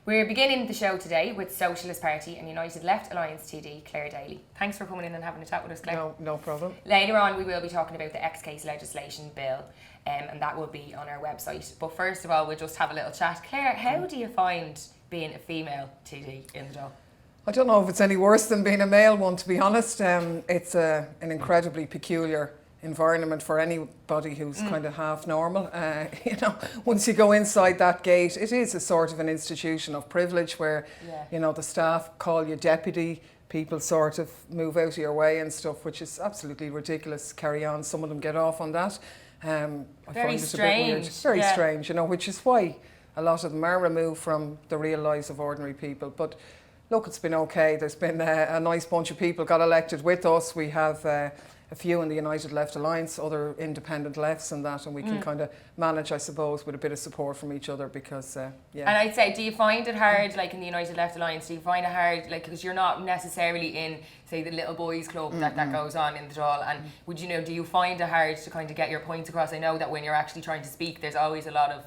We're beginning the show today with Socialist Party and United Left Alliance TD Clare Daly. Thanks for coming in and having a chat with us, Clare. No problem. Later on we will be talking about the X-Case legislation bill and that will be on our website. But first of all, we'll just have a little chat. Clare, how do you find being a female TD in the Dáil? I don't know if it's any worse than being a male one, to be honest. It's an incredibly peculiar environment for anybody who's kind of half normal. Once you go inside that gate, it is a sort of an institution of privilege where, the staff call you deputy, people sort of move out of your way and stuff, which is absolutely ridiculous. Carry on, some of them get off on that. I find it a bit weird. Very strange, which is why a lot of them are removed from the real lives of ordinary people. But look, it's been okay. There's been a nice bunch of people got elected with us. We have a few in the United Left Alliance, other independent lefts and that, and we can kind of manage, I suppose, with a bit of support from each other because, And I'd say, do you find it hard, like in the United Left Alliance, do you find it hard, like, because you're not necessarily in, say, the little boys club that goes on in the Dáil, and do you find it hard to kind of get your points across? I know that when you're actually trying to speak, there's always a lot of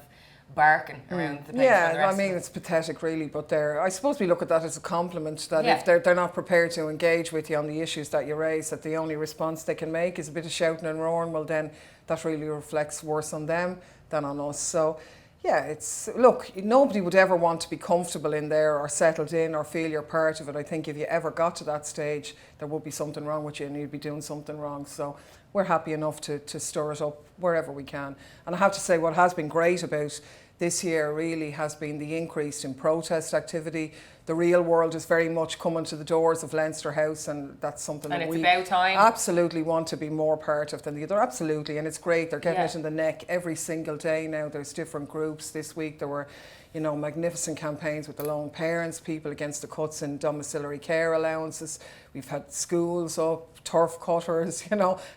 barking around the place. Yeah, I mean, it's pathetic really, but I suppose we look at that as a compliment, that if they're not prepared to engage with you on the issues that you raise, that the only response they can make is a bit of shouting and roaring, well then that really reflects worse on them than on us. So yeah, look, nobody would ever want to be comfortable in there or settled in or feel you're part of it. I think if you ever got to that stage, there would be something wrong with you and you'd be doing something wrong. So we're happy enough to stir it up wherever we can. And I have to say, what has been great about this year really has been the increase in protest activity. The real world is very much coming to the doors of Leinster House, and that's something that we absolutely want to be more part of than the other. Absolutely, and it's great. They're getting it in the neck every single day now. There's different groups. This week there were, magnificent campaigns with the lone parents, people against the cuts in domiciliary care allowances. We've had schools up, turf cutters,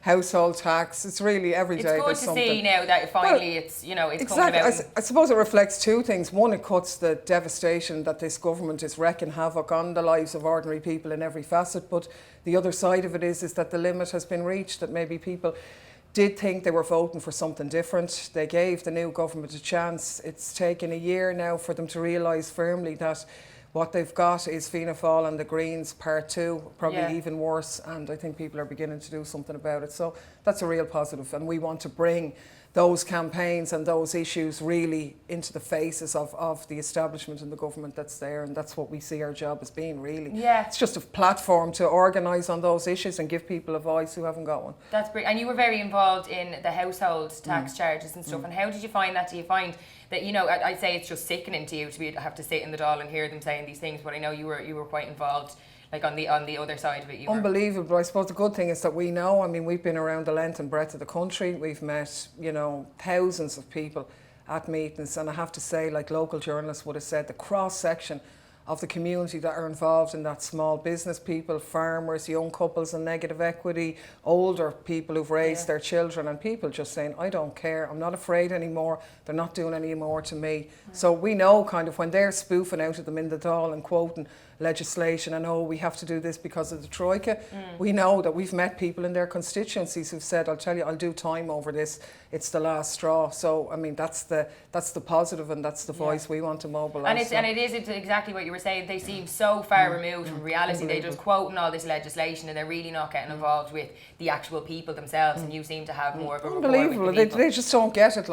household tax. It's really every day. It's good to see now that finally it's coming about. I suppose it reflects two things. One, it cuts the devastation that this government is wreaking havoc on the lives of ordinary people in every facet. But the other side of it is that the limit has been reached, that maybe people did think they were voting for something different. They gave the new government a chance. It's taken a year now for them to realise firmly that what they've got is Fianna Fáil and the Greens part two, probably even worse, and I think people are beginning to do something about it. So that's a real positive, and we want to bring those campaigns and those issues really into the faces of the establishment and the government that's there, and that's what we see our job as being, really. Yeah. It's just a platform to organise on those issues and give people a voice who haven't got one. That's brilliant. And you were very involved in the household tax charges and stuff, and how did you find that? Do you find that, I'd say it's just sickening to you to have to sit in the Dáil and hear them saying these things, but I know you were quite involved, like on the other side of it. Unbelievable. I suppose the good thing is that we know, we've been around the length and breadth of the country. We've met, thousands of people at meetings, and I have to say, like local journalists would have said, the cross-section of the community that are involved in that, small business people, farmers, young couples in negative equity, older people who've raised their children, and people just saying, I don't care, I'm not afraid anymore, they're not doing any more to me. So we know kind of when they're spoofing out at them in the Dáil and quoting legislation and we have to do this because of the Troika, we know that we've met people in their constituencies who've said, I'll tell you, I'll do time over this, it's the last straw. So that's the positive, and that's the voice we want to mobilise. And it is exactly what you were saying. They seem so far removed from reality. They're just quoting all this legislation and they're really not getting involved with the actual people themselves, and you seem to have more of a unbelievable. rapport with the they just don't get it,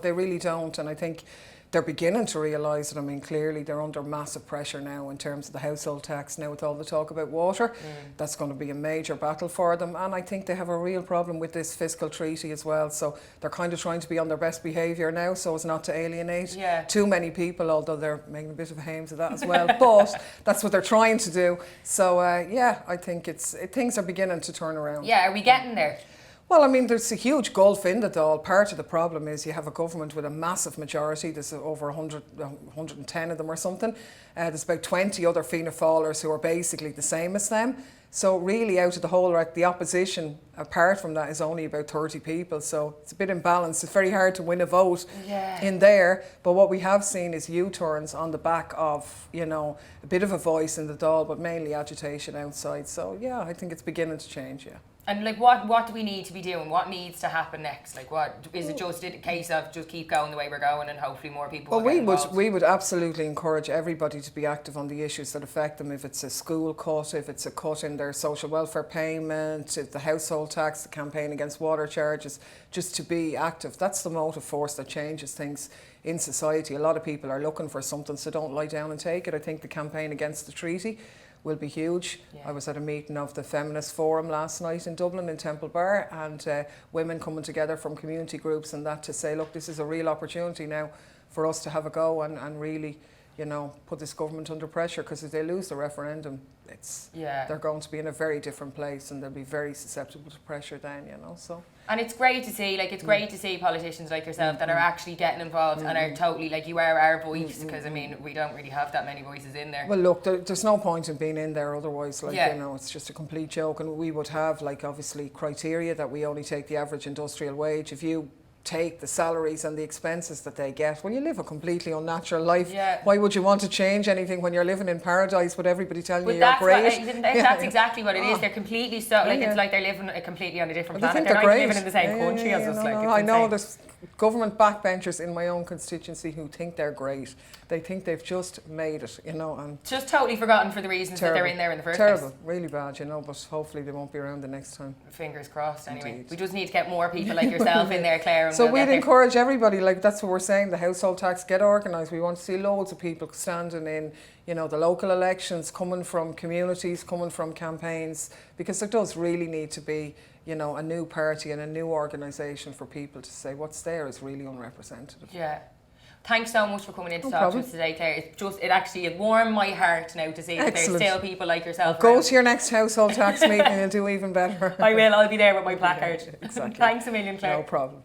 they really don't, and I think they're beginning to realise it. Clearly they're under massive pressure now in terms of the household tax, now with all the talk about water. That's going to be a major battle for them, and I think they have a real problem with this fiscal treaty as well, so they're kind of trying to be on their best behaviour now so as not to alienate too many people, although they're making a bit of a hames of that as well. But that's what they're trying to do. So I think things are beginning to turn around. Yeah, are we getting there? Well, there's a huge gulf in the Dáil. Part of the problem is you have a government with a massive majority. There's over 110 of them or something. There's about 20 other Fianna Fáilers who are basically the same as them. So really out of the whole, the opposition, apart from that, is only about 30 people. So it's a bit imbalanced. It's very hard to win a vote in there. But what we have seen is U-turns on the back of, a bit of a voice in the Dáil, but mainly agitation outside. So I think it's beginning to change, And like, what do we need to be doing? What needs to happen next? Like, what is it? Just a case of just keep going the way we're going, and hopefully more people. Well, will get involved? we would absolutely encourage everybody to be active on the issues that affect them. If it's a school cut, if it's a cut in their social welfare payment, if the household tax, the campaign against water charges, just to be active. That's the motive force that changes things in society. A lot of people are looking for something, so don't lie down and take it. I think the campaign against the treaty will be huge. Yeah. I was at a meeting of the Feminist Forum last night in Dublin in Temple Bar, and women coming together from community groups and that to say, look, this is a real opportunity now for us to have a go and really, you know, put this government under pressure, because if they lose the referendum, they're going to be in a very different place and they'll be very susceptible to pressure then, you know. So. And it's great to see, like, it's great to see politicians like yourself that are actually getting involved and are totally, like, you are our voice, because I mean, we don't really have that many voices in there. Well, look, there's no point in being in there otherwise, like, you know, it's just a complete joke. And we would have, like, obviously criteria that we only take the average industrial wage. If you take the salaries and the expenses that they get, well, you live a completely unnatural life. Why would you want to change anything when you're living in paradise with everybody telling you you're great? That's exactly what it is. They're completely it's like they're living completely on a different planet. They're not even living in the same country as us. I know there's government backbenchers in my own constituency who think they're great. They think they've just made it, you know, and just totally forgotten for the reasons that they're in there in the first place. Terrible, really bad, you know, but hopefully they won't be around the next time. Fingers crossed, anyway. Indeed. We just need to get more people like yourself in there, Clare. So we'd encourage everybody, like, that's what we're saying, the household tax, get organised. We want to see loads of people standing in, you know, the local elections, coming from communities, coming from campaigns, because there does really need to be, you know, a new party and a new organisation for people to say what's there is really unrepresentative. Yeah. Thanks so much for coming in to talk to us today, Clare. It warmed my heart now to see that there's still people like yourself Go to your next household tax meeting and you'll do even better. I will. I'll be there with my placard. Exactly. Thanks a million, Clare. No problem.